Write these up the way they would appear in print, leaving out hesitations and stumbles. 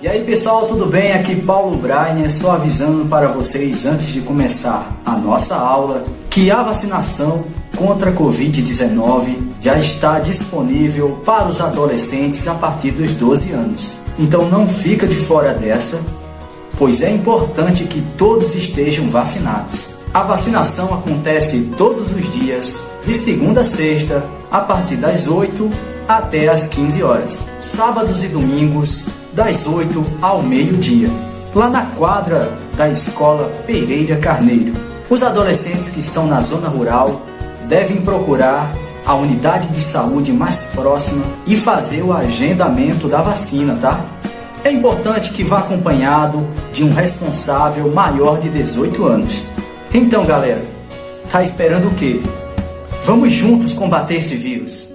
E aí pessoal, tudo bem? Aqui Paulo Brainer, só avisando para vocês antes de começar a nossa aula que a vacinação contra a Covid-19 já está disponível para os adolescentes a partir dos 12 anos. Então não fica de fora dessa, pois é importante que todos estejam vacinados. A vacinação acontece todos os dias, de segunda a sexta, a partir das 8 até as 15 horas. Sábados e domingos, das 8 ao meio-dia, lá na quadra da Escola Pereira Carneiro. Os adolescentes que estão na zona rural devem procurar a unidade de saúde mais próxima e fazer o agendamento da vacina, tá? É importante que vá acompanhado de um responsável maior de 18 anos. Então, galera, tá esperando o quê? Vamos juntos combater esse vírus.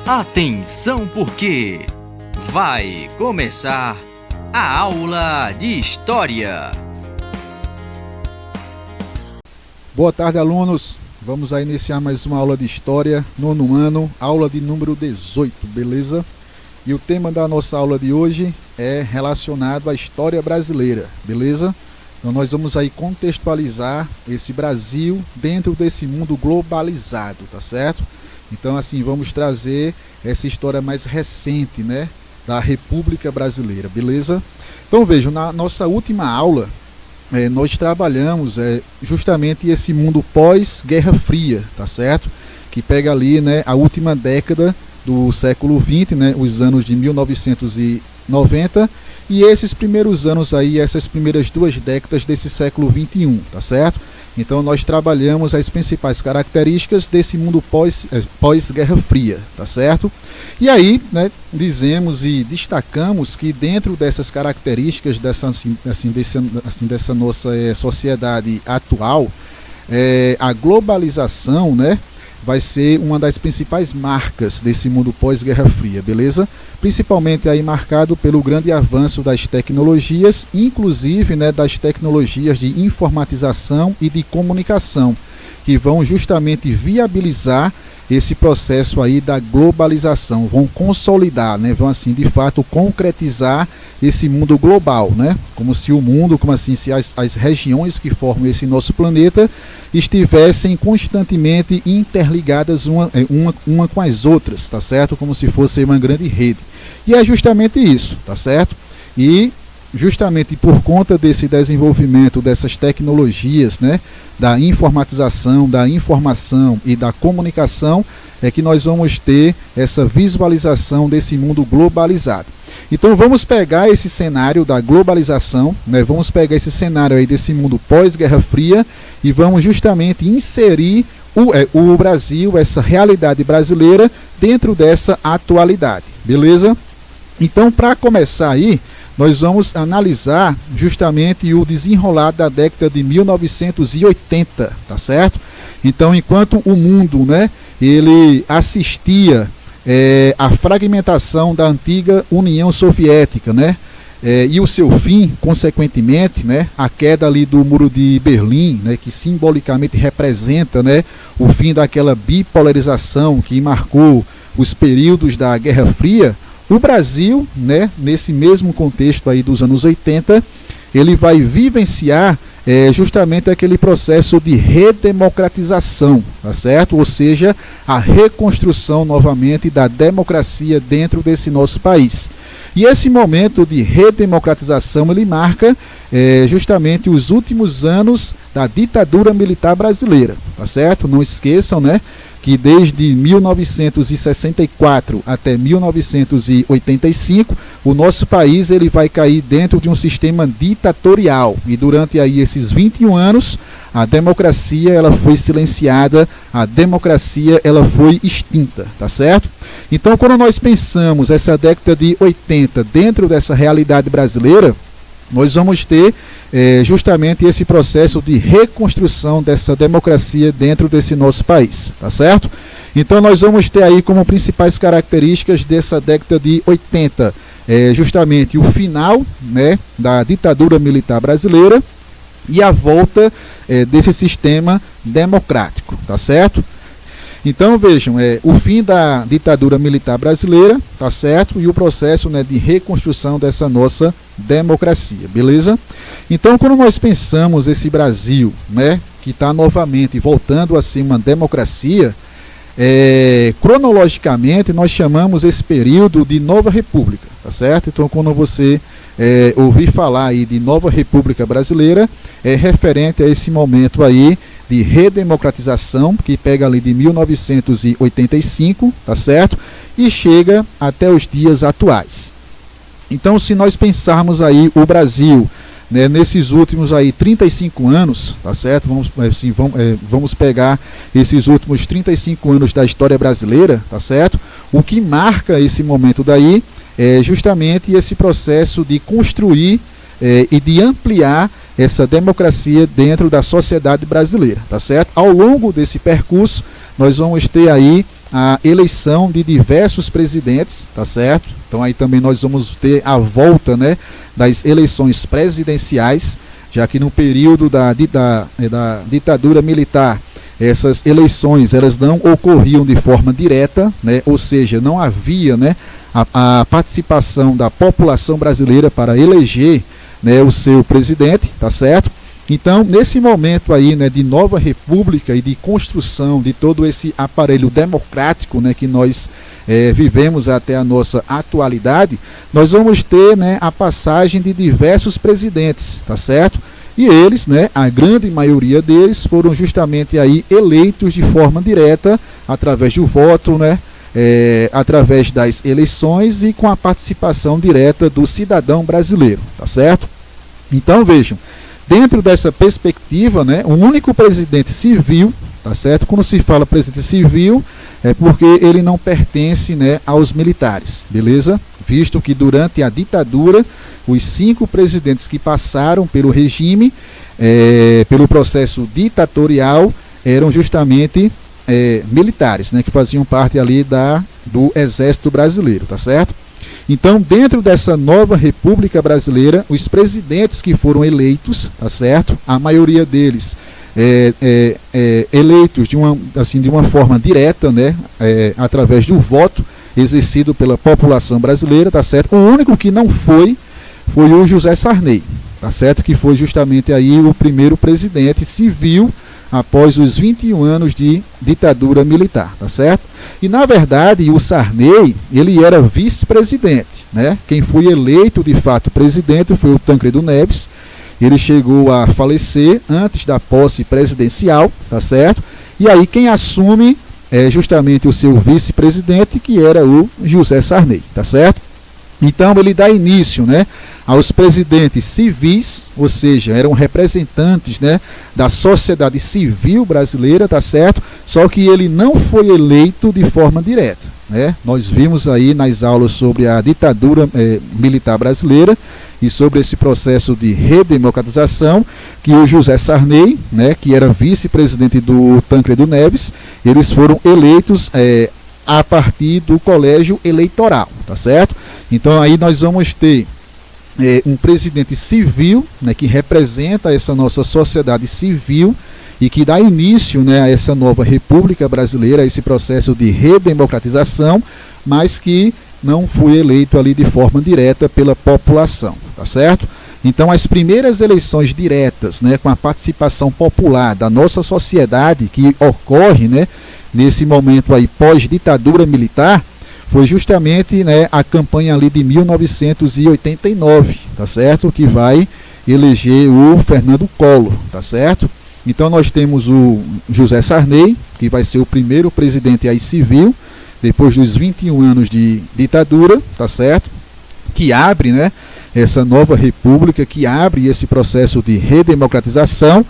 Atenção, porque vai começar a aula de História. Boa tarde, alunos. Vamos a iniciar mais uma aula de História, nono ano, aula de número 18, beleza? E o tema da nossa aula de hoje é relacionado à história brasileira, beleza? Então nós vamos aí contextualizar esse Brasil dentro desse mundo globalizado, tá certo? Então assim, vamos trazer essa história mais recente, né, da República Brasileira, beleza? Então vejam, na nossa última aula, nós trabalhamos justamente esse mundo pós-Guerra Fria, tá certo? Que pega ali, né, a última década do século XX, né, os anos de 1990 e esses primeiros anos aí, essas primeiras duas décadas desse século XXI, tá certo? Então nós trabalhamos as principais características desse mundo pós-Guerra Fria, tá certo? E aí, né, dizemos e destacamos que dentro dessas características dessa nossa sociedade atual, a globalização, né, vai ser uma das principais marcas desse mundo pós-Guerra Fria, beleza? Principalmente aí marcado pelo grande avanço das tecnologias, inclusive, né, das tecnologias de informatização e de comunicação, que vão justamente viabilizar esse processo aí da globalização, vão consolidar, né, vão assim de fato concretizar esse mundo global, né, como se o mundo, como assim se as regiões que formam esse nosso planeta estivessem constantemente interligadas uma com as outras, tá certo? Como se fosse uma grande rede. E é justamente isso, tá certo? E justamente por conta desse desenvolvimento dessas tecnologias, né, da informatização, da informação e da comunicação, é que nós vamos ter essa visualização desse mundo globalizado. Então vamos pegar esse cenário da globalização, né, vamos pegar esse cenário aí desse mundo pós-Guerra Fria e vamos justamente inserir o Brasil, essa realidade brasileira, dentro dessa atualidade, beleza? Então, para começar aí, nós vamos analisar justamente o desenrolar da década de 1980, tá certo? Então, enquanto o mundo, né, ele assistia à fragmentação da antiga União Soviética, né, e o seu fim, consequentemente, né, a queda ali do Muro de Berlim, né, que simbolicamente representa, né, o fim daquela bipolarização que marcou os períodos da Guerra Fria, o Brasil, né, nesse mesmo contexto aí dos anos 80, ele vai vivenciar justamente aquele processo de redemocratização, tá certo? Ou seja, a reconstrução novamente da democracia dentro desse nosso país. E esse momento de redemocratização, ele marca justamente os últimos anos da ditadura militar brasileira, tá certo? Não esqueçam, né, que desde 1964 até 1985, o nosso país ele vai cair dentro de um sistema ditatorial. E durante aí esses 21 anos, a democracia ela foi silenciada, a democracia ela foi extinta, tá certo? Então, quando nós pensamos essa década de 80 dentro dessa realidade brasileira, nós vamos ter justamente esse processo de reconstrução dessa democracia dentro desse nosso país, tá certo? Então nós vamos ter aí como principais características dessa década de 80, justamente o final, né, da ditadura militar brasileira e a volta desse sistema democrático, tá certo? Então vejam, o fim da ditadura militar brasileira, tá certo? E o processo, né, de reconstrução dessa nossa democracia, beleza? Então quando nós pensamos esse Brasil, né, que está novamente voltando a ser uma democracia, cronologicamente nós chamamos esse período de Nova República, tá certo? Então quando você ouvir falar aí de Nova República Brasileira, é referente a esse momento aí de redemocratização, que pega ali de 1985, tá certo? E chega até os dias atuais. Então, se nós pensarmos aí o Brasil, né, nesses últimos aí 35 anos, tá certo? Vamos pegar esses últimos 35 anos da história brasileira, tá certo? O que marca esse momento daí é justamente esse processo de construir e de ampliar essa democracia dentro da sociedade brasileira, tá certo? Ao longo desse percurso, nós vamos ter aí a eleição de diversos presidentes, tá certo? Então aí também nós vamos ter a volta, né, das eleições presidenciais, já que no período da ditadura militar, essas eleições elas não ocorriam de forma direta, né? Ou seja, não havia, né, a participação da população brasileira para eleger, né, o seu presidente, tá certo? Então, nesse momento aí, né, de nova república e de construção de todo esse aparelho democrático, né, que nós vivemos até a nossa atualidade, nós vamos ter, né, a passagem de diversos presidentes, tá certo? E eles, né, a grande maioria deles foram justamente aí eleitos de forma direta, através do voto, né, através das eleições e com a participação direta do cidadão brasileiro, tá certo? Então vejam, dentro dessa perspectiva, né, o único presidente civil, tá certo? Quando se fala presidente civil, é porque ele não pertence, né, aos militares, beleza? Visto que durante a ditadura, os 5 presidentes que passaram pelo regime, pelo processo ditatorial, eram justamente militares, né, que faziam parte ali do Exército Brasileiro, tá certo? Então, dentro dessa nova República Brasileira, os presidentes que foram eleitos, tá certo? A maioria deles eleitos de uma forma direta, né? Através do voto exercido pela população brasileira, tá certo? O único que não foi o José Sarney, tá certo? Que foi justamente aí o primeiro presidente civil após os 21 anos de ditadura militar, tá certo? E na verdade o Sarney, ele era vice-presidente, né? Quem foi eleito de fato presidente foi o Tancredo Neves. Ele chegou a falecer antes da posse presidencial, tá certo? E aí quem assume é justamente o seu vice-presidente, que era o José Sarney, tá certo? Então ele dá início, né, aos presidentes civis, ou seja, eram representantes, né, da sociedade civil brasileira, tá certo? Só que ele não foi eleito de forma direta, né? Nós vimos aí nas aulas sobre a ditadura militar brasileira e sobre esse processo de redemocratização, que o José Sarney, né, que era vice-presidente do Tancredo Neves, eles foram eleitos a partir do colégio eleitoral, tá certo? Então aí nós vamos ter um presidente civil, né, que representa essa nossa sociedade civil e que dá início, né, a essa nova República Brasileira, a esse processo de redemocratização, mas que não foi eleito ali de forma direta pela população, tá certo? Então as primeiras eleições diretas, né, com a participação popular da nossa sociedade, que ocorre, né, nesse momento aí pós-ditadura militar, foi justamente, né, a campanha ali de 1989, tá certo? Que vai eleger o Fernando Collor, tá certo? Então nós temos o José Sarney, que vai ser o primeiro presidente aí civil, depois dos 21 anos de ditadura, tá certo? Que abre, né, essa nova república, que abre esse processo de redemocratização.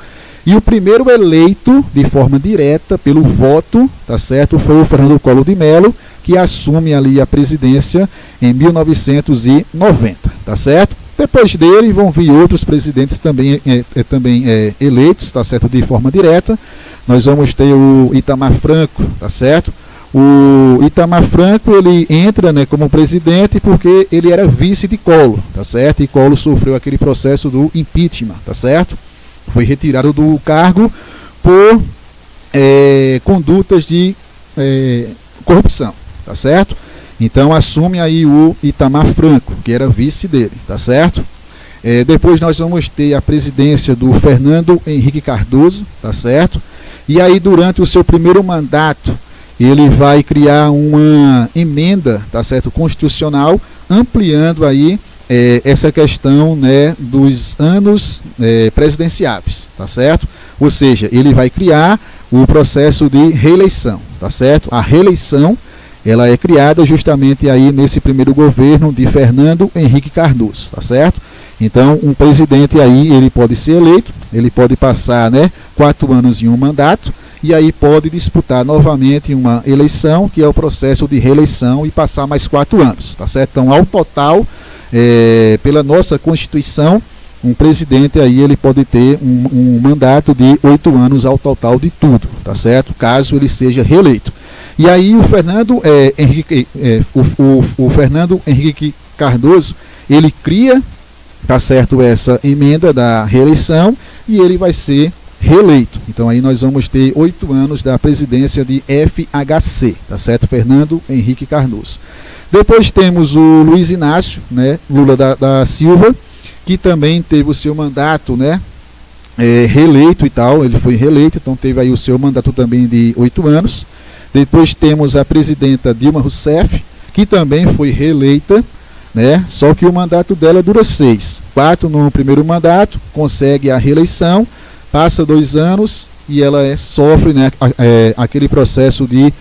E o primeiro eleito de forma direta pelo voto, tá certo, foi o Fernando Collor de Mello, que assume ali a presidência em 1990, tá certo? Depois dele vão vir outros presidentes também eleitos, tá certo, de forma direta. Nós vamos ter o Itamar Franco, tá certo? O Itamar Franco, ele entra, né, como presidente porque ele era vice de Collor, tá certo? E Collor sofreu aquele processo do impeachment, tá certo? Foi retirado do cargo por condutas de corrupção, tá certo? Então assume aí o Itamar Franco, que era vice dele, tá certo? Depois nós vamos ter a presidência do Fernando Henrique Cardoso, tá certo? E aí durante o seu primeiro mandato, ele vai criar uma emenda, tá certo, constitucional, ampliando aí essa questão, né, dos anos presidenciáveis, tá certo? Ou seja, ele vai criar o processo de reeleição, tá certo? A reeleição, ela é criada justamente aí nesse primeiro governo de Fernando Henrique Cardoso, tá certo? Então, um presidente aí, ele pode ser eleito, ele pode passar, né, 4 anos em um mandato, e aí pode disputar novamente uma eleição, que é o processo de reeleição, e passar mais 4 anos, tá certo? Então, ao total, pela nossa Constituição, um presidente aí ele pode ter um mandato de 8 anos ao total de tudo, tá certo? Caso ele seja reeleito. E aí o Fernando Henrique Cardoso, ele cria, tá certo, essa emenda da reeleição, e ele vai ser reeleito. Então aí nós vamos ter 8 anos da presidência de FHC, tá certo? Fernando Henrique Cardoso. Depois temos o Luiz Inácio, né, Lula da Silva, que também teve o seu mandato, né, reeleito e tal, ele foi reeleito, então teve aí o seu mandato também de 8 anos. Depois temos a presidenta Dilma Rousseff, que também foi reeleita, né, só que o mandato dela dura 6. 4 no primeiro mandato, consegue a reeleição, passa 2 anos e ela sofre, né, aquele processo de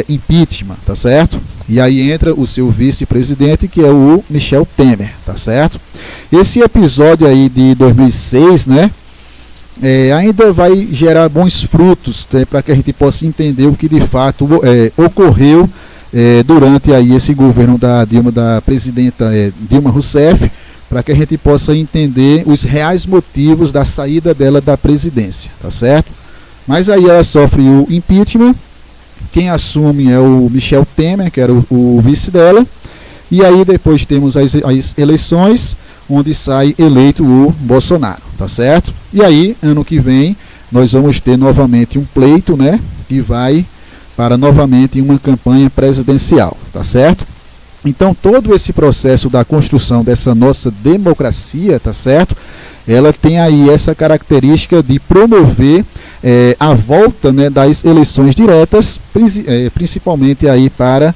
impeachment, tá certo? E aí entra o seu vice-presidente, que é o Michel Temer, tá certo? Esse episódio aí de 2006, né, ainda vai gerar bons frutos, né, para que a gente possa entender o que de fato ocorreu durante aí esse governo da presidenta Dilma Rousseff, para que a gente possa entender os reais motivos da saída dela da presidência, tá certo? Mas aí ela sofre o impeachment. Quem assume é o Michel Temer, que era o vice dela, e aí depois temos as eleições, onde sai eleito o Bolsonaro, tá certo? E aí, ano que vem, nós vamos ter novamente um pleito, né, que vai para novamente uma campanha presidencial, tá certo? Então, todo esse processo da construção dessa nossa democracia, tá certo? Ela tem aí essa característica de promover a volta, né, das eleições diretas, principalmente aí para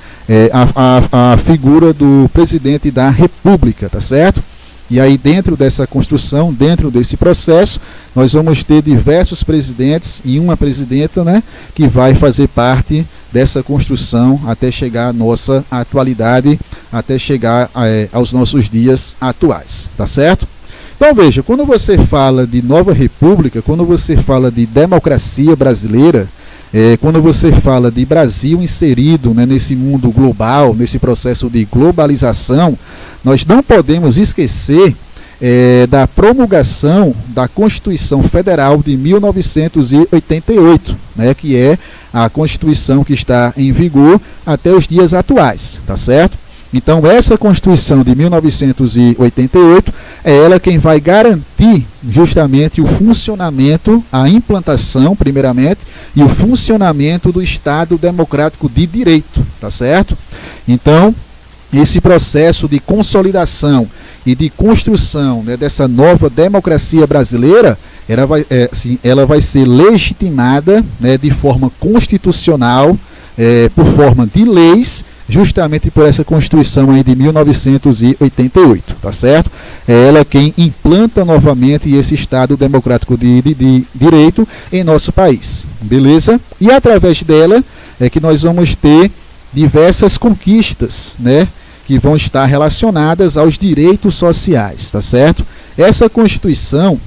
a figura do presidente da República, tá certo? E aí dentro dessa construção, dentro desse processo, nós vamos ter diversos presidentes e uma presidenta, né, que vai fazer parte dessa construção até chegar à nossa atualidade, até chegar aos nossos dias atuais, tá certo? Então veja, quando você fala de nova república, quando você fala de democracia brasileira, quando você fala de Brasil inserido, né, nesse mundo global, nesse processo de globalização, nós não podemos esquecer da promulgação da Constituição Federal de 1988, né, que é a Constituição que está em vigor até os dias atuais, tá certo? Então essa Constituição de 1988 é ela quem vai garantir justamente o funcionamento, a implantação primeiramente, e o funcionamento do Estado Democrático de Direito, tá certo? Então esse processo de consolidação e de construção, né, dessa nova democracia brasileira, ela vai ser legitimada, né, de forma constitucional, por forma de leis, justamente por essa Constituição aí de 1988, tá certo? É ela quem implanta novamente esse Estado Democrático de Direito em nosso país, beleza? E através dela é que nós vamos ter diversas conquistas, né, que vão estar relacionadas aos direitos sociais, tá certo? Essa Constituição,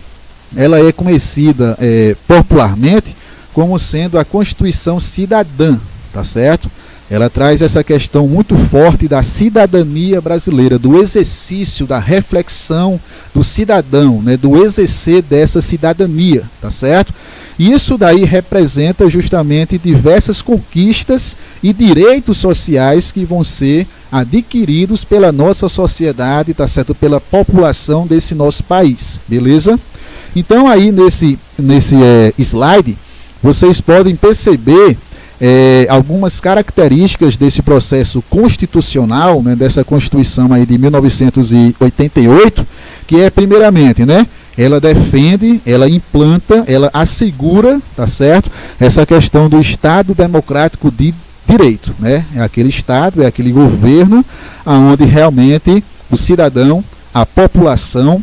ela é conhecida popularmente como sendo a Constituição Cidadã, tá certo? Ela traz essa questão muito forte da cidadania brasileira, do exercício, da reflexão do cidadão, né, do exercer dessa cidadania, tá certo? E isso daí representa justamente diversas conquistas e direitos sociais que vão ser adquiridos pela nossa sociedade, tá certo? Pela população desse nosso país, beleza? Então aí nesse slide, vocês podem perceber algumas características desse processo constitucional, né, dessa Constituição aí de 1988, que é, primeiramente, né, ela defende, ela implanta, ela assegura, tá certo, essa questão do Estado democrático de direito, né? É aquele Estado, é aquele governo onde realmente o cidadão, a população,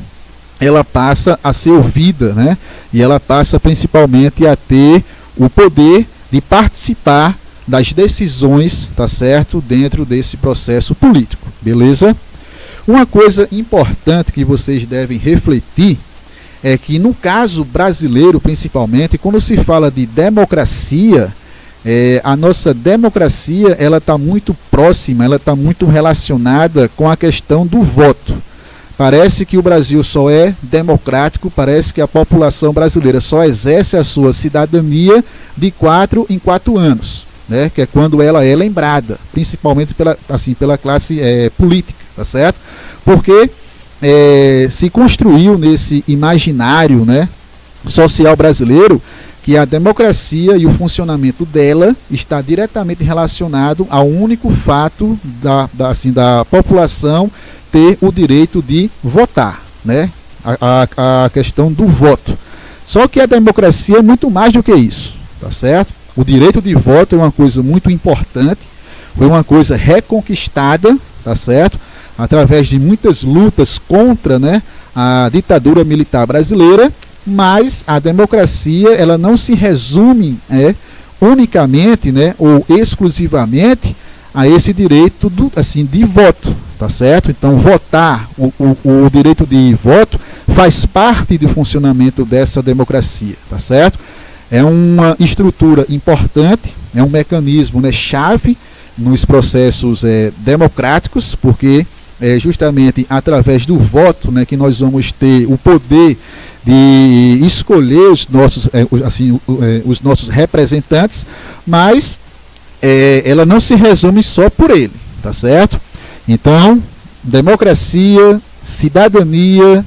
ela passa a ser ouvida, né? E ela passa principalmente a ter o poder de participar das decisões, tá certo, dentro desse processo político, beleza? Uma coisa importante que vocês devem refletir é que no caso brasileiro, principalmente, quando se fala de democracia, a nossa democracia ela está muito próxima, ela está muito relacionada com a questão do voto. Parece que o Brasil só é democrático, parece que a população brasileira só exerce a sua cidadania de 4 em 4 anos, né? Que é quando ela é lembrada, principalmente pela classe política, tá certo? Porque se construiu nesse imaginário, né, social brasileiro que a democracia e o funcionamento dela está diretamente relacionado ao único fato da população ter o direito de votar, né? A questão do voto. Só que a democracia é muito mais do que isso, tá certo? O direito de voto é uma coisa muito importante, foi uma coisa reconquistada, tá certo? Através de muitas lutas contra, né, a ditadura militar brasileira, mas a democracia ela não se resume unicamente, né, ou exclusivamente a esse direito de voto, tá certo? Então votar, o direito de voto faz parte do funcionamento dessa democracia, tá certo? É uma estrutura importante, é um mecanismo, né, chave nos processos democráticos, porque é justamente através do voto, né, que nós vamos ter o poder de escolher os nossos representantes, mas ela não se resume só por ele, tá certo? Então, democracia, cidadania,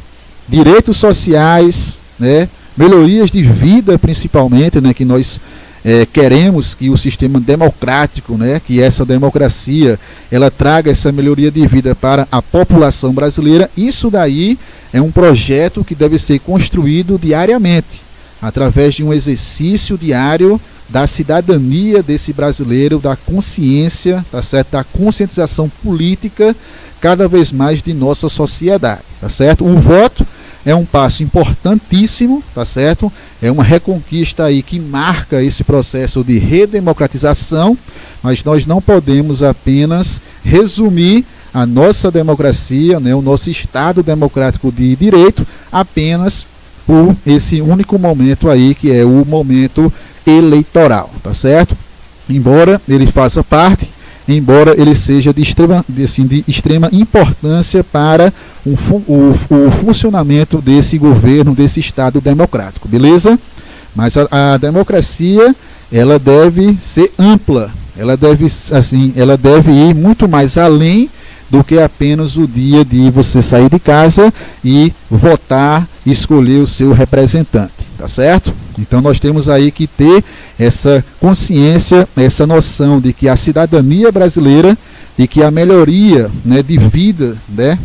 direitos sociais, né, melhorias de vida principalmente, né, que nós queremos que o sistema democrático, né, que essa democracia ela traga essa melhoria de vida para a população brasileira. Isso daí é um projeto que deve ser construído diariamente, através de um exercício diário da cidadania desse brasileiro, da consciência, tá certo? Da conscientização política cada vez mais de nossa sociedade, tá certo? O voto é um passo importantíssimo, tá certo? É uma reconquista aí que marca esse processo de redemocratização, mas nós não podemos apenas resumir a nossa democracia, né, o nosso Estado democrático de direito, apenas por esse único momento aí, que é o momento eleitoral, tá certo? Embora ele faça parte, embora ele seja de extrema importância para o funcionamento desse governo, desse Estado democrático, beleza? Mas a democracia, ela deve ser ampla, ela deve ir muito mais além do que apenas o dia de você sair de casa e votar, escolher o seu representante, tá certo? Então nós temos aí que ter essa consciência, essa noção de que a cidadania brasileira, de que a melhoria, né, de vida, né,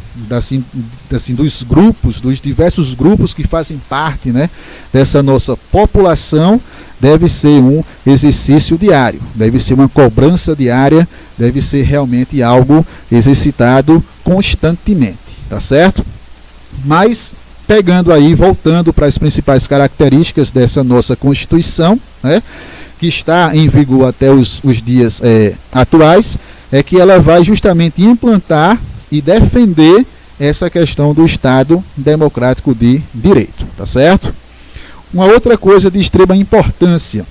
dos grupos, dos diversos grupos que fazem parte, né, dessa nossa população, deve ser um exercício diário, deve ser uma cobrança diária, deve ser realmente algo exercitado constantemente, tá certo? Mas pegando aí, voltando para as principais características dessa nossa Constituição, né, que está em vigor até os dias atuais, é que ela vai justamente implantar e defender essa questão do Estado democrático de direito, tá certo? Uma outra coisa de extrema importância,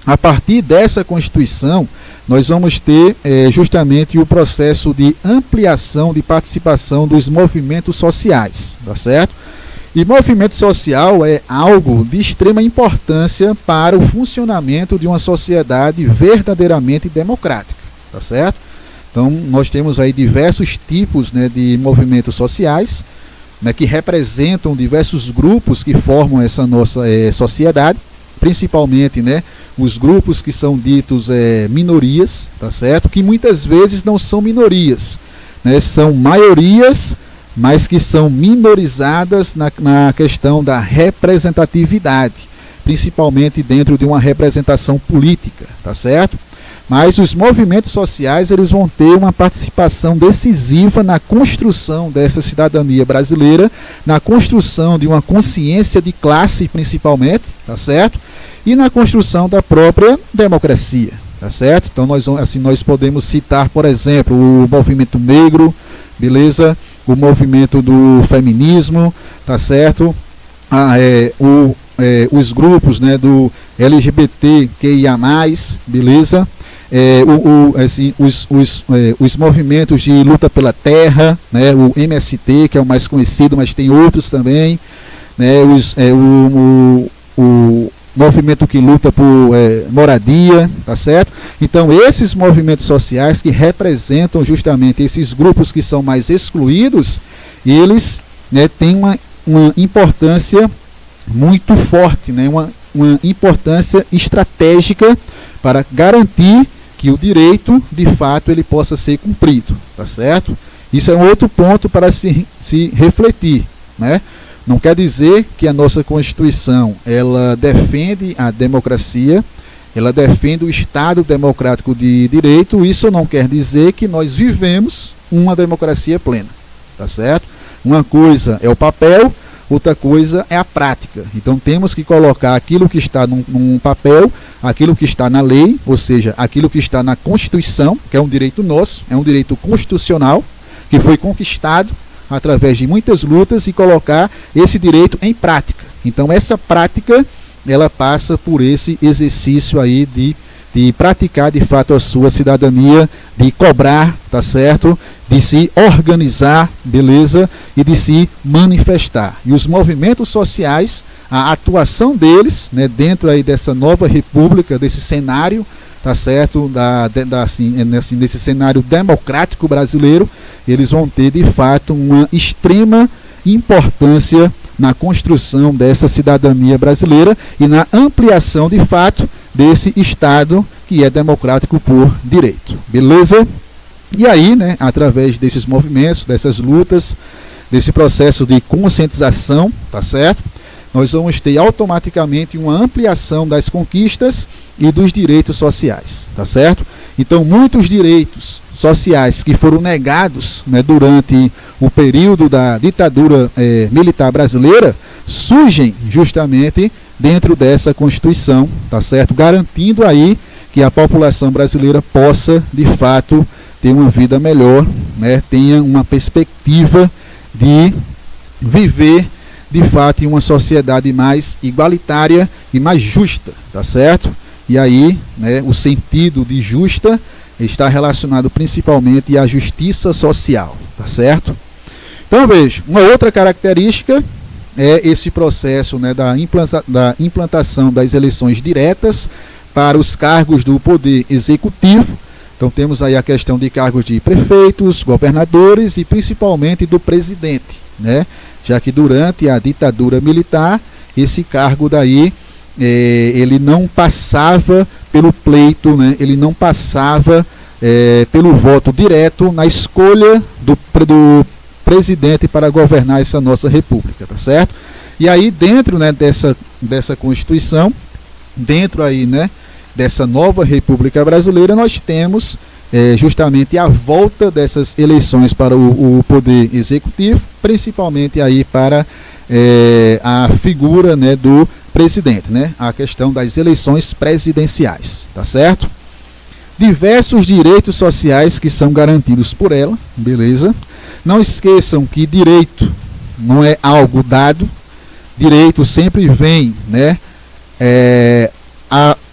a partir dessa Constituição, nós vamos ter justamente o processo de ampliação de participação dos movimentos sociais, tá certo? E movimento social é algo de extrema importância para o funcionamento de uma sociedade verdadeiramente democrática, tá certo? Então, nós temos aí diversos tipos, né, de movimentos sociais, né, que representam diversos grupos que formam essa nossa sociedade, principalmente, né, os grupos que são ditos minorias, tá certo? Que muitas vezes não são minorias, né, são maiorias, mas que são minorizadas na questão da representatividade, principalmente dentro de uma representação política, tá certo? Mas os movimentos sociais, eles vão ter uma participação decisiva na construção dessa cidadania brasileira, na construção de uma consciência de classe, principalmente, tá certo? E na construção da própria democracia, tá certo? Então nós podemos citar, por exemplo, o movimento negro, beleza? O movimento do feminismo, tá certo? Os grupos, né, do LGBTQIA+, beleza? Os movimentos de luta pela terra, né, o MST, que é o mais conhecido, mas tem outros também, né, o movimento que luta por moradia, tá certo? Então, esses movimentos sociais que representam justamente esses grupos que são mais excluídos, eles, né, têm uma importância muito forte, né, uma importância estratégica para garantir que o direito, de fato, ele possa ser cumprido, tá certo? Isso é um outro ponto para se refletir, né? Não quer dizer que a nossa Constituição, ela defende a democracia, ela defende o Estado democrático de direito, isso não quer dizer que nós vivemos uma democracia plena, tá certo? Uma coisa é o papel, outra coisa é a prática. Então temos que colocar aquilo que está num papel, aquilo que está na lei, ou seja, aquilo que está na Constituição, que é um direito nosso, é um direito constitucional, que foi conquistado através de muitas lutas, e colocar esse direito em prática. Então essa prática, ela passa por esse exercício aí de praticar de fato a sua cidadania, de cobrar, tá certo? De se organizar, beleza? E de se manifestar. E os movimentos sociais, a atuação deles, né, dentro aí dessa nova república, desse cenário, tá certo? Nesse cenário democrático brasileiro, eles vão ter de fato uma extrema importância na construção dessa cidadania brasileira e na ampliação de fato desse Estado que é democrático por direito, beleza? E aí, né, através desses movimentos, dessas lutas, desse processo de conscientização, tá certo? Nós vamos ter automaticamente uma ampliação das conquistas e dos direitos sociais, tá certo? Então, muitos direitos sociais que foram negados, né, durante o período da ditadura militar brasileira, surgem justamente dentro dessa Constituição, tá certo? Garantindo aí que a população brasileira possa, de fato, ter uma vida melhor, né? Tenha uma perspectiva de viver, de fato, em uma sociedade mais igualitária e mais justa, tá certo? E aí, né, o sentido de justa está relacionado principalmente à justiça social, tá certo? Então, veja, uma outra característica é esse processo, né, da implantação das eleições diretas para os cargos do poder executivo. Então temos aí a questão de cargos de prefeitos, governadores e principalmente do presidente, né? Já que durante a ditadura militar, esse cargo daí, ele não passava pelo pleito, né? Ele não passava pelo voto direto na escolha do presidente para governar essa nossa república, tá certo? E aí dentro, né, dessa Constituição, dentro aí, né, dessa nova República Brasileira, nós temos justamente a volta dessas eleições para o poder executivo, principalmente aí para a figura, né, do presidente, né, a questão das eleições presidenciais, tá certo? Diversos direitos sociais que são garantidos por ela, beleza? Não esqueçam que direito não é algo dado, direito sempre vem, né,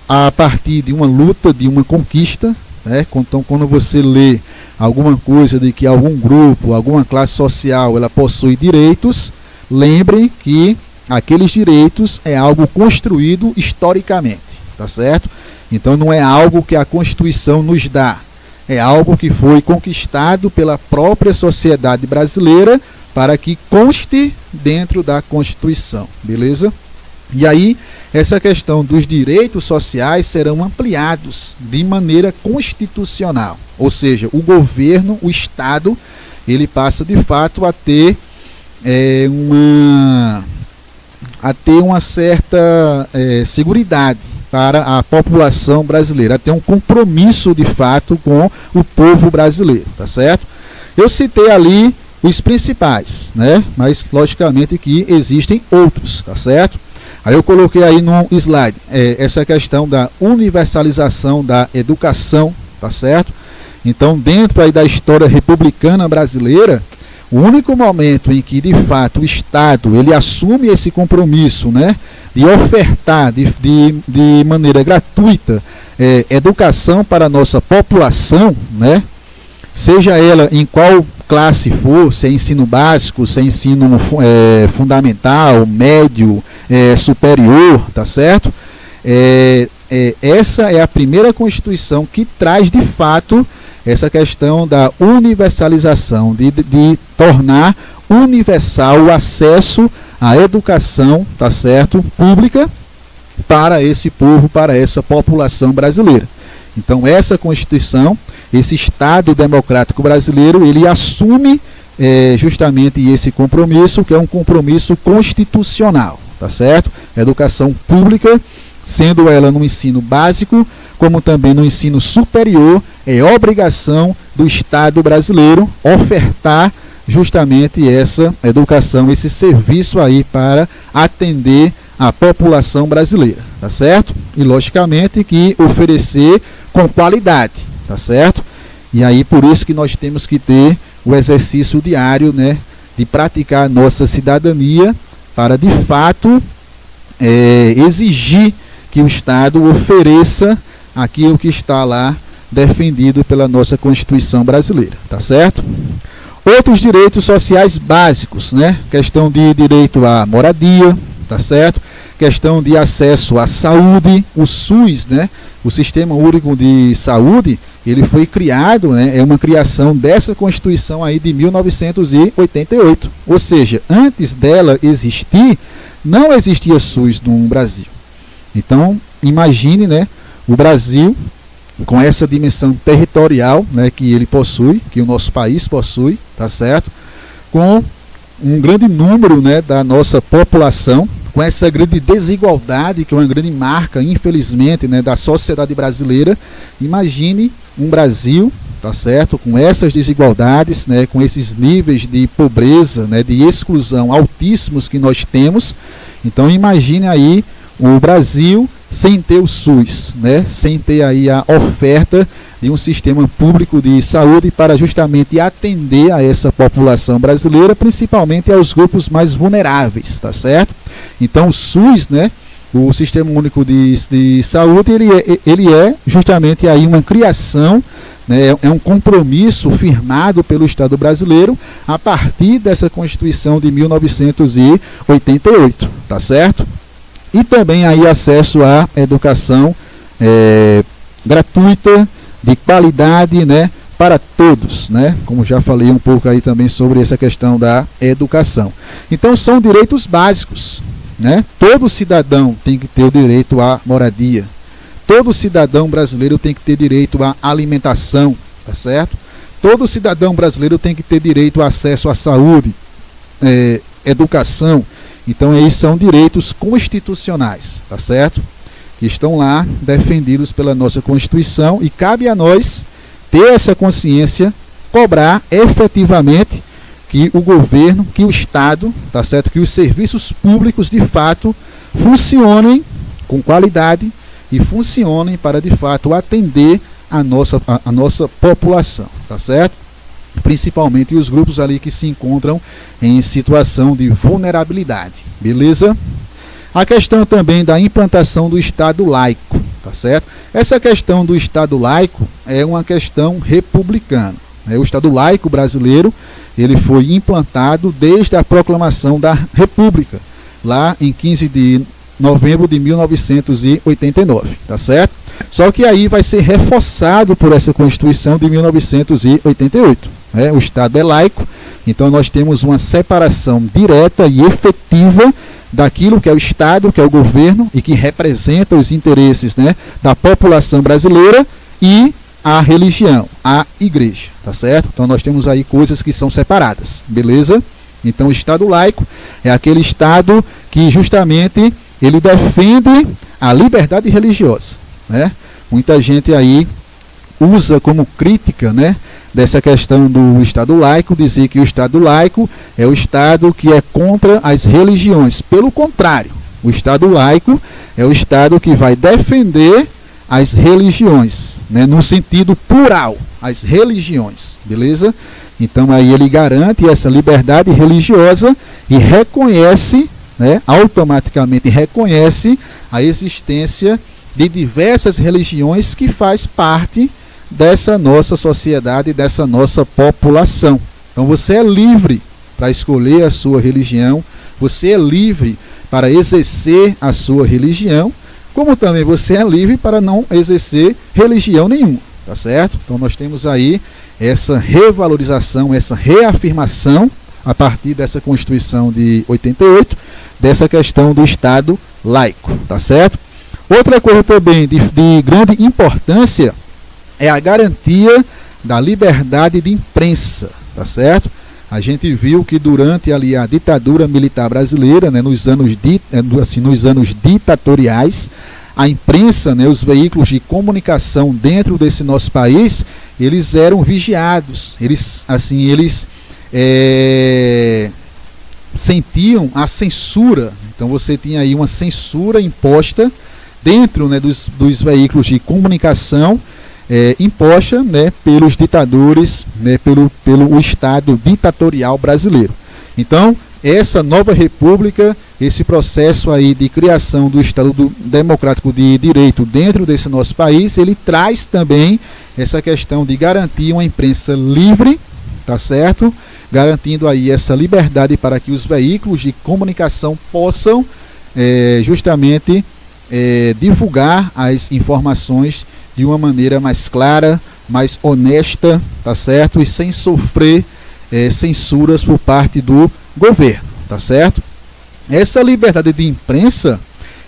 a partir de uma luta, de uma conquista, né? Então, quando você lê alguma coisa de que algum grupo, alguma classe social, ela possui direitos, lembrem que aqueles direitos é algo construído historicamente, tá certo? Então, não é algo que a Constituição nos dá, é algo que foi conquistado pela própria sociedade brasileira para que conste dentro da Constituição, beleza? E aí, essa questão dos direitos sociais serão ampliados de maneira constitucional. Ou seja, o governo, o Estado, ele passa de fato a ter uma certa seguridade para a população brasileira, a ter um compromisso de fato com o povo brasileiro, tá certo? Eu citei ali os principais, né? Mas logicamente que existem outros, tá certo? Aí eu coloquei aí no slide essa questão da universalização da educação, tá certo? Então, dentro aí da história republicana brasileira, o único momento em que, de fato, o Estado ele assume esse compromisso, né, de ofertar de maneira gratuita educação para a nossa população, né, seja ela em qual classe for, se é ensino básico, se é ensino fundamental, médio, superior, tá certo? Essa é a primeira Constituição que traz, de fato, essa questão da universalização, de tornar universal o acesso à educação, tá certo, pública para esse povo, para essa população brasileira. Então, essa Constituição, esse Estado democrático brasileiro, ele assume justamente esse compromisso, que é um compromisso constitucional, tá certo? Educação pública, sendo ela no ensino básico, como também no ensino superior, é obrigação do Estado brasileiro ofertar justamente essa educação, esse serviço aí para atender a população brasileira, tá certo? E logicamente que oferecer com qualidade, tá certo? E aí por isso que nós temos que ter o exercício diário, né, de praticar a nossa cidadania para de fato exigir que o Estado ofereça aquilo que está lá defendido pela nossa Constituição brasileira, tá certo? Outros direitos sociais básicos, né? Questão de direito à moradia, tá certo? Questão de acesso à saúde, o SUS, né? O Sistema Único de Saúde, ele foi criado, né? É uma criação dessa Constituição aí de 1988. Ou seja, antes dela existir, não existia SUS no Brasil. Então, imagine, né, o Brasil, com essa dimensão territorial, né, que ele possui, que o nosso país possui, tá certo? Com um grande número, né, da nossa população, com essa grande desigualdade, que é uma grande marca, infelizmente, né, da sociedade brasileira. Imagine um Brasil, tá certo, com essas desigualdades, né, com esses níveis de pobreza, né, de exclusão altíssimos que nós temos. Então, imagine aí o Brasil sem ter o SUS, né? Sem ter aí a oferta de um sistema público de saúde para justamente atender a essa população brasileira, principalmente aos grupos mais vulneráveis, tá certo? Então o SUS, né, o Sistema Único de Saúde, ele é justamente aí uma criação, né, é um compromisso firmado pelo Estado brasileiro a partir dessa Constituição de 1988, tá certo? E também aí acesso à educação gratuita, de qualidade, né, para todos, né? Como já falei um pouco aí também sobre essa questão da educação. Então são direitos básicos, né? Todo cidadão tem que ter o direito à moradia. Todo cidadão brasileiro tem que ter direito à alimentação, tá certo? Todo cidadão brasileiro tem que ter direito ao acesso à saúde, educação. Então, esses são direitos constitucionais, tá certo? Que estão lá defendidos pela nossa Constituição e cabe a nós ter essa consciência, cobrar efetivamente que o governo, que o Estado, tá certo? Que os serviços públicos de fato funcionem com qualidade e funcionem para de fato atender a nossa população, tá certo? Principalmente os grupos ali que se encontram em situação de vulnerabilidade, beleza? A questão também da implantação do Estado laico, tá certo? Essa questão do Estado laico é uma questão republicana, né? O Estado laico brasileiro, ele foi implantado desde a proclamação da República, lá em 15 de novembro de 1989, tá certo? Só que aí vai ser reforçado por essa Constituição de 1988. O Estado é laico, então nós temos uma separação direta e efetiva daquilo que é o Estado, que é o governo e que representa os interesses, né, da população brasileira, e a religião, a igreja, tá certo? Então nós temos aí coisas que são separadas, beleza? Então o Estado laico é aquele Estado que justamente ele defende a liberdade religiosa, né? Muita gente aí usa como crítica, né, dessa questão do Estado laico, dizer que o Estado laico é o Estado que é contra as religiões. Pelo contrário, o Estado laico é o Estado que vai defender as religiões, né, no sentido plural, as religiões, beleza? Então aí ele garante essa liberdade religiosa e reconhece, né, automaticamente reconhece a existência de diversas religiões que faz parte dessa nossa sociedade, dessa nossa população. Então você é livre para escolher a sua religião, você é livre para exercer a sua religião, como também você é livre para não exercer religião nenhuma, tá certo? Então nós temos aí essa revalorização, essa reafirmação a partir dessa Constituição de 88, dessa questão do Estado laico, tá certo? Outra coisa também de grande importância é a garantia da liberdade de imprensa, tá certo? A gente viu que durante ali a ditadura militar brasileira, né, nos anos ditatoriais, a imprensa, né, os veículos de comunicação dentro desse nosso país, eles eram vigiados, eles sentiam a censura. Então você tinha aí uma censura imposta dentro, né, dos veículos de comunicação, imposta, né, pelos ditadores, né, pelo Estado ditatorial brasileiro. Então, essa nova república, esse processo aí de criação do Estado democrático de direito dentro desse nosso país, ele traz também essa questão de garantir uma imprensa livre, tá certo? Garantindo aí essa liberdade para que os veículos de comunicação possam justamente divulgar as informações de uma maneira mais clara, mais honesta, tá certo? E sem sofrer censuras por parte do governo, tá certo? Essa liberdade de imprensa,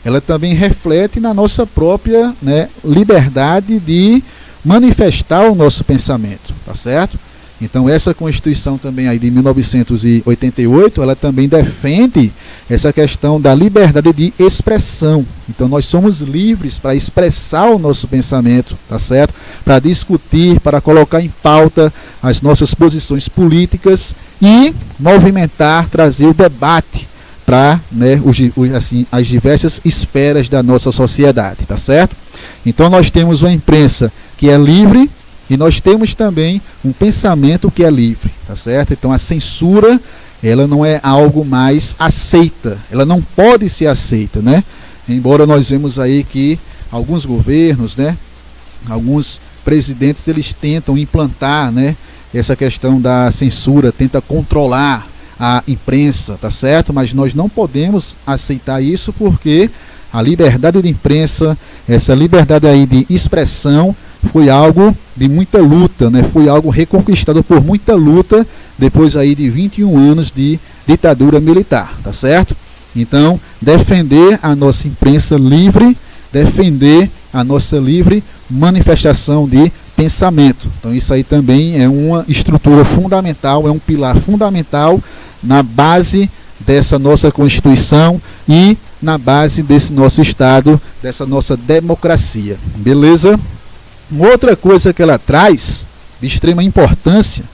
ela também reflete na nossa própria, né, liberdade de manifestar o nosso pensamento, tá certo? Então essa Constituição também aí de 1988, ela também defende essa questão da liberdade de expressão. Então nós somos livres para expressar o nosso pensamento, tá certo? Para discutir, para colocar em pauta as nossas posições políticas e movimentar, trazer o debate para, né, as diversas esferas da nossa sociedade, tá certo? Então nós temos uma imprensa que é livre, e nós temos também um pensamento que é livre, tá certo? Então a censura, ela não é algo mais aceita, ela não pode ser aceita, né? Embora nós vemos aí que alguns governos, né, alguns presidentes, eles tentam implantar, né, essa questão da censura, tenta controlar a imprensa, tá certo? Mas nós não podemos aceitar isso, porque a liberdade de imprensa, essa liberdade aí de expressão, foi algo de muita luta, né? Foi algo reconquistado por muita luta depois aí de 21 anos de ditadura militar, tá certo? Então, defender a nossa imprensa livre, defender a nossa livre manifestação de pensamento. Então isso aí também é uma estrutura fundamental, é um pilar fundamental na base dessa nossa Constituição e na base desse nosso Estado, dessa nossa democracia, beleza? Outra coisa que ela traz, de extrema importância,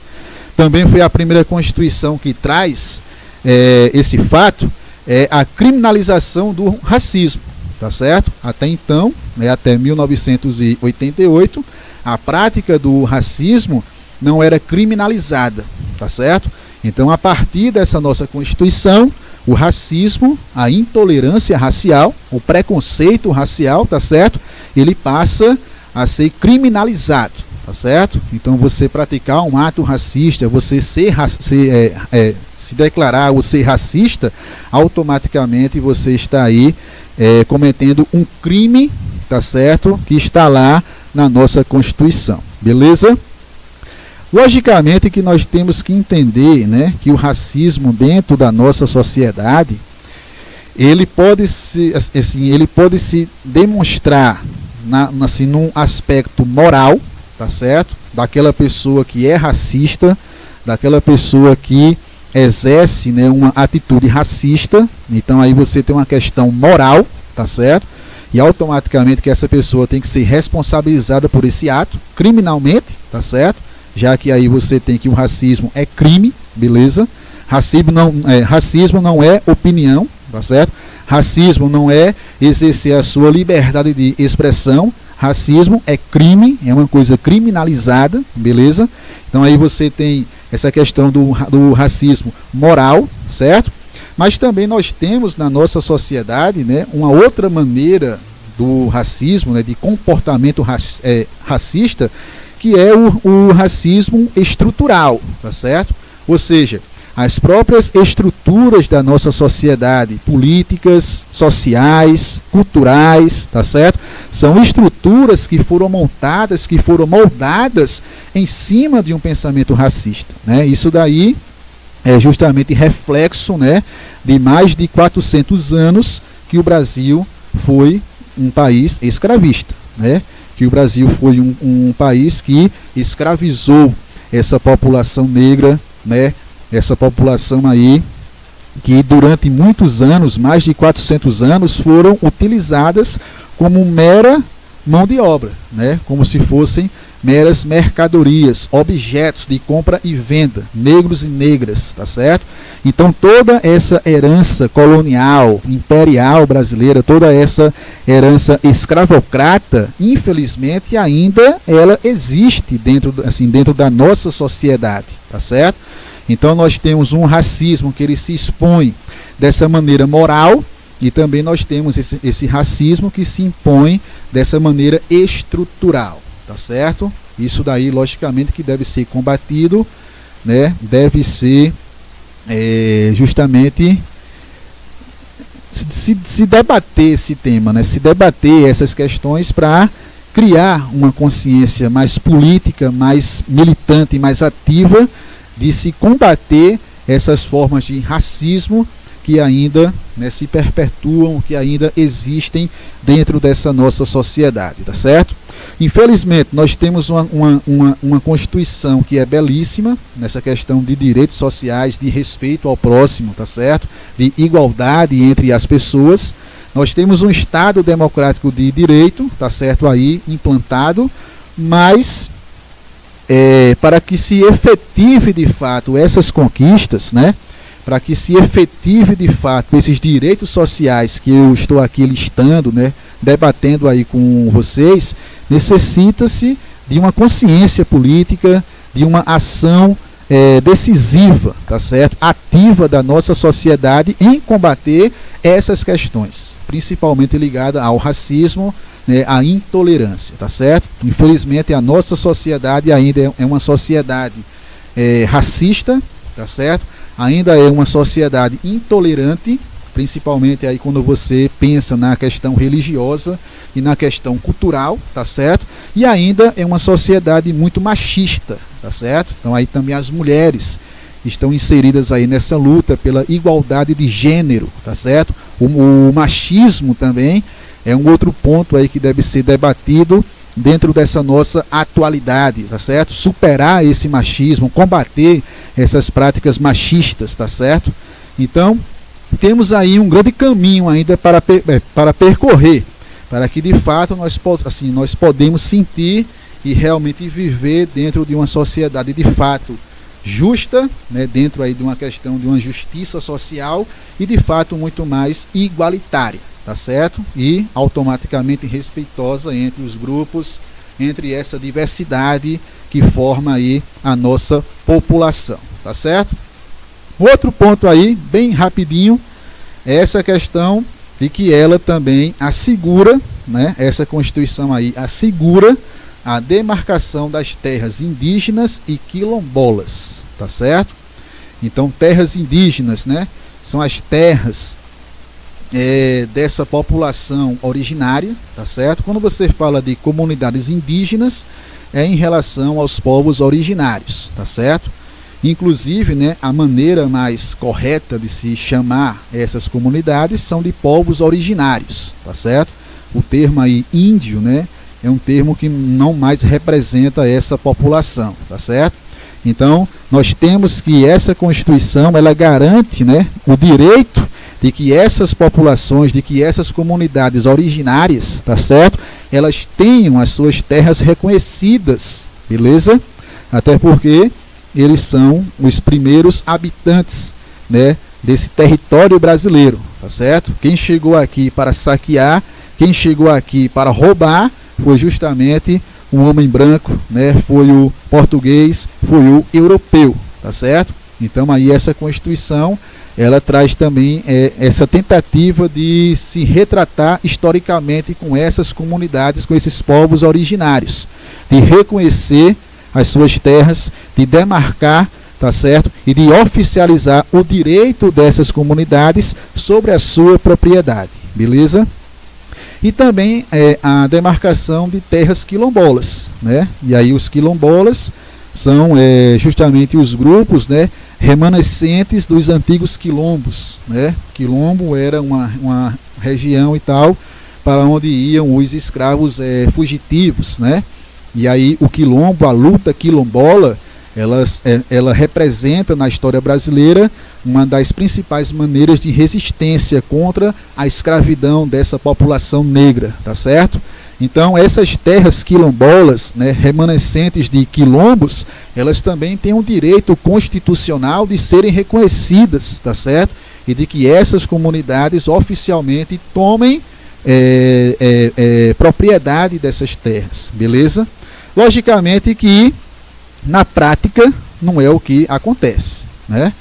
também foi a primeira Constituição que traz esse fato, é a criminalização do racismo, tá certo? Até então, né, até 1988, a prática do racismo não era criminalizada, tá certo? Então, a partir dessa nossa Constituição, o racismo, a intolerância racial, o preconceito racial, tá certo? Ele passa a ser criminalizado, tá certo? Então você praticar um ato racista, você se declarar ou ser racista, automaticamente você está aí cometendo um crime, tá certo? Que está lá na nossa Constituição, beleza? Logicamente que nós temos que entender, né, que o racismo dentro da nossa sociedade, ele pode se demonstrar assim, num aspecto moral, tá certo? Daquela pessoa que é racista, daquela pessoa que exerce, né, uma atitude racista. Então aí você tem uma questão moral, tá certo? E automaticamente que essa pessoa tem que ser responsabilizada por esse ato, criminalmente, tá certo? Já que aí você tem que o racismo é crime, beleza? Racismo não é opinião, tá certo? Racismo não é exercer a sua liberdade de expressão. Racismo é crime, é uma coisa criminalizada, beleza? Então aí você tem essa questão do racismo moral, certo? Mas também nós temos na nossa sociedade, né, uma outra maneira do racismo, né, de comportamento racista, que é o racismo estrutural, tá certo? Ou seja, as próprias estruturas da nossa sociedade, políticas, sociais, culturais, tá certo? São estruturas que foram montadas, que foram moldadas em cima de um pensamento racista, né? Isso daí é justamente reflexo, né, de mais de 400 anos que o Brasil foi um país escravista, né? Que o Brasil foi um país que escravizou essa população negra, né? Essa população aí que durante muitos anos, mais de 400 anos, foram utilizadas como mera mão de obra, né? Como se fossem meras mercadorias, objetos de compra e venda, negros e negras, tá certo? Então toda essa herança colonial, imperial brasileira, toda essa herança escravocrata, infelizmente ainda ela existe dentro da nossa sociedade, tá certo? Então nós temos um racismo que ele se expõe dessa maneira moral, e também nós temos esse racismo que se impõe dessa maneira estrutural, tá certo? Isso daí, logicamente, que deve ser combatido, né? Deve ser justamente se debater esse tema, né? Se debater essas questões para criar uma consciência mais política, mais militante, mais ativa, de se combater essas formas de racismo que ainda, né, se perpetuam, que ainda existem dentro dessa nossa sociedade, tá certo? Infelizmente, nós temos uma Constituição que é belíssima nessa questão de direitos sociais, de respeito ao próximo, tá certo? De igualdade entre as pessoas. Nós temos um Estado democrático de direito, tá certo, aí implantado, mas para que se efetive de fato essas conquistas, né? Para que se efetive de fato esses direitos sociais que eu estou aqui listando, né, debatendo aí com vocês, necessita-se de uma consciência política, de uma ação decisiva, tá certo? Ativa da nossa sociedade em combater essas questões, principalmente ligada ao racismo, né, à intolerância, tá certo? Infelizmente a nossa sociedade ainda é uma sociedade racista, tá certo? Ainda é uma sociedade intolerante, principalmente aí quando você pensa na questão religiosa e na questão cultural, tá certo? E ainda é uma sociedade muito machista, tá certo? Então aí também as mulheres estão inseridas aí nessa luta pela igualdade de gênero, tá certo? O machismo também é um outro ponto aí que deve ser debatido dentro dessa nossa atualidade, tá certo? Superar esse machismo, combater essas práticas machistas, tá certo? Então, temos aí um grande caminho ainda para percorrer, para que de fato nós podemos sentir e realmente viver dentro de uma sociedade de fato justa, né, dentro aí de uma questão de uma justiça social e de fato muito mais igualitária, tá certo? E automaticamente respeitosa entre os grupos, entre essa diversidade que forma aí a nossa população, tá certo? Outro ponto aí, bem rapidinho, é essa questão de que ela também assegura, né, essa Constituição aí assegura a demarcação das terras indígenas e quilombolas, tá certo? Então, terras indígenas, né, são as terras dessa população originária, tá certo? Quando você fala de comunidades indígenas, é em relação aos povos originários, tá certo? Inclusive, né, a maneira mais correta de se chamar essas comunidades são de povos originários, tá certo? O termo aí índio, né, é um termo que não mais representa essa população, tá certo? Então, nós temos que essa Constituição, ela garante, né, o direito de que essas populações, de que essas comunidades originárias, tá certo? Elas tenham as suas terras reconhecidas, beleza? Até porque eles são os primeiros habitantes, né, desse território brasileiro, tá certo? Quem chegou aqui para saquear, quem chegou aqui para roubar, foi justamente o homem branco, né? Foi o português, foi o europeu, tá certo? Então aí essa Constituição, ela traz também essa tentativa de se retratar historicamente com essas comunidades, com esses povos originários, de reconhecer as suas terras, de demarcar, tá certo? E de oficializar o direito dessas comunidades sobre a sua propriedade, beleza? E também a demarcação de terras quilombolas, né? E aí os quilombolas são justamente os grupos, né, remanescentes dos antigos quilombos, né? Quilombo era uma região e tal para onde iam os escravos fugitivos, né? E aí o quilombo, a luta quilombola, ela representa na história brasileira uma das principais maneiras de resistência contra a escravidão dessa população negra, tá certo? Então essas terras quilombolas, né, remanescentes de quilombos, elas também têm um direito constitucional de serem reconhecidas, tá certo? E de que essas comunidades oficialmente tomem propriedade dessas terras, beleza? Logicamente que na prática não é o que acontece, né?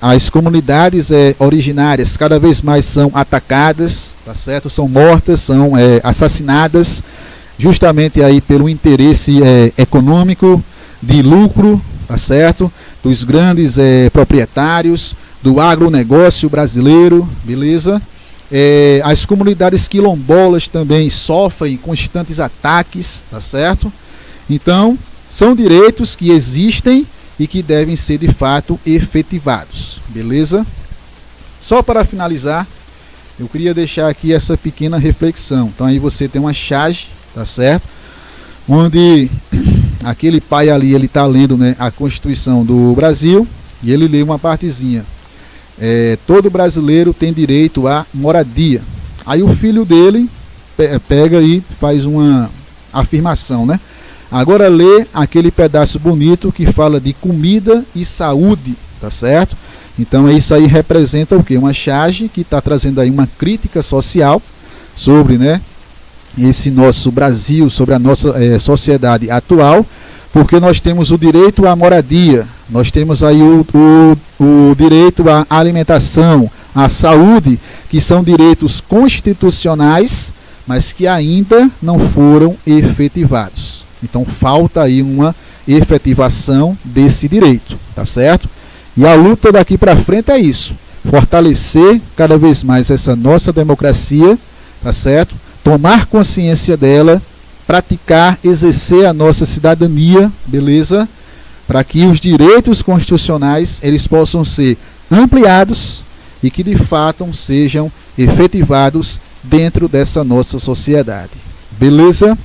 As comunidades originárias cada vez mais são atacadas, tá certo? São mortas, são assassinadas, justamente aí pelo interesse econômico, de lucro, tá certo? Dos grandes proprietários, do agronegócio brasileiro, beleza? As comunidades quilombolas também sofrem constantes ataques, tá certo? Então, são direitos que existem e que devem ser de fato efetivados, beleza? Só para finalizar, eu queria deixar aqui essa pequena reflexão. Então aí você tem uma charge, tá certo? Onde aquele pai ali, ele está lendo, né, a Constituição do Brasil, e ele lê uma partezinha. Todo brasileiro tem direito à moradia. Aí o filho dele pega e faz uma afirmação, né? Agora lê aquele pedaço bonito que fala de comida e saúde, tá certo? Então isso aí representa o quê? Uma charge que está trazendo aí uma crítica social sobre, né, esse nosso Brasil, sobre a nossa sociedade atual, porque nós temos o direito à moradia, nós temos aí o direito à alimentação, à saúde, que são direitos constitucionais, mas que ainda não foram efetivados. Então falta aí uma efetivação desse direito, tá certo? E a luta daqui para frente é isso, fortalecer cada vez mais essa nossa democracia, tá certo? Tomar consciência dela, praticar, exercer a nossa cidadania, beleza? Para que os direitos constitucionais eles possam ser ampliados e que de fato sejam efetivados dentro dessa nossa sociedade, beleza?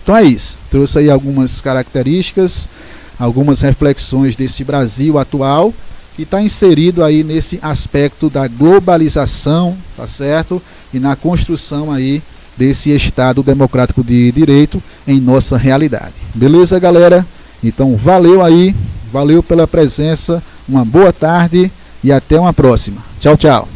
Então é isso, trouxe aí algumas características, algumas reflexões desse Brasil atual, que está inserido aí nesse aspecto da globalização, tá certo? E na construção aí desse Estado democrático de direito em nossa realidade. Beleza, galera? Então valeu aí, valeu pela presença, uma boa tarde e até uma próxima. Tchau, tchau.